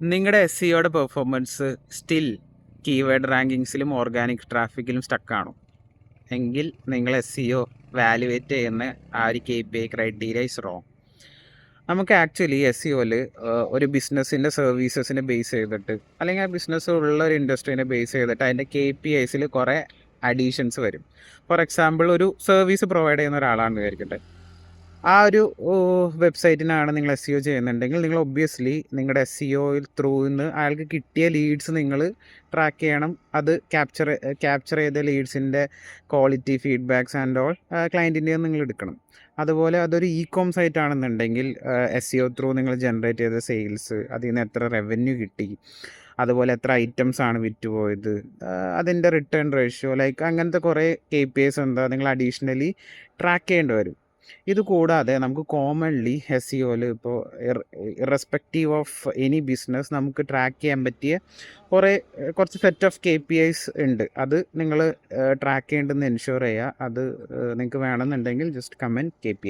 നിങ്ങളുടെ എസ് സിഒയുടെ പെർഫോമൻസ് സ്റ്റിൽ കീവേഡ് റാങ്കിങ്സിലും ഓർഗാനിക് ട്രാഫിക്കിലും സ്റ്റക്കാണോ എങ്കിൽ നിങ്ങൾ എസ് സിഒ വാലുവേറ്റ് ചെയ്യുന്ന ആ ഒരു KPI ക്രൈറ്റീരിയ ഇസ് റോങ്. നമുക്ക് ആക്ച്വലി എസ് സിഒയിൽ ഒരു ബിസിനസ്സിൻ്റെ സർവീസസിനെ ബേസ് ചെയ്തിട്ട് അല്ലെങ്കിൽ ആ ബിസിനസ് ഉള്ള ഒരു ഇൻഡസ്ട്രീനെ ബേസ് ചെയ്തിട്ട് അതിൻ്റെ KPIസിൽ കുറേ അഡീഷൻസ് വരും. ഫോർ എക്സാമ്പിൾ, ഒരു സർവീസ് പ്രൊവൈഡ് ചെയ്യുന്ന ഒരാളാണെന്ന് വിചാരിക്കട്ടെ. ആ ഒരു വെബ്സൈറ്റിനാണ് നിങ്ങൾ SEO ചെയ്യുന്നുണ്ടെങ്കിൽ നിങ്ങൾ ഒബ്വിയസ്ലി നിങ്ങളുടെ SEOയിൽ ത്രൂന്ന് അയാൾക്ക് കിട്ടിയ ലീഡ്സ് നിങ്ങൾ ട്രാക്ക് ചെയ്യണം. അത് ക്യാപ്ചർ ചെയ്ത ലീഡ്സിൻ്റെ ക്വാളിറ്റി, ഫീഡ്ബാക്സ് ആൻഡ് ഓൾ ക്ലയൻറ്റിൻ്റെ നിങ്ങൾ എടുക്കണം. അതുപോലെ അതൊരു ഇ-കോം സൈറ്റ് ആണെന്നുണ്ടെങ്കിൽ SEO ത്രൂ നിങ്ങൾ ജനറേറ്റ് ചെയ്ത സെയിൽസ്, അതിൽ നിന്ന് എത്ര റവന്യൂ കിട്ടി, അതുപോലെ എത്ര ഐറ്റംസ് ആണ് വിറ്റുപോയത്, അതിൻ്റെ റിട്ടേൺ റേഷ്യോ, ലൈക്ക് അങ്ങനത്തെ കുറേ KPIs എന്താ നിങ്ങൾ അഡീഷണലി ട്രാക്ക് ചെയ്യേണ്ടി വരും. ഇത് കൂടാതെ നമുക്ക് കോമൺലി SEOയിൽ ഇപ്പോൾ ഇറസ്പെക്റ്റീവ് ഓഫ് എനി ബിസിനസ് നമുക്ക് ട്രാക്ക് ചെയ്യാൻ പറ്റിയ കുറച്ച് സെറ്റ് ഓഫ് KPIs ഉണ്ട്. അത് നിങ്ങൾ ട്രാക്ക് ചെയ്യേണ്ടതെന്ന് എൻഷുർ ചെയ്യുക. അത് നിങ്ങൾക്ക് വേണമെന്നുണ്ടെങ്കിൽ ജസ്റ്റ് കമൻറ്റ് KPI.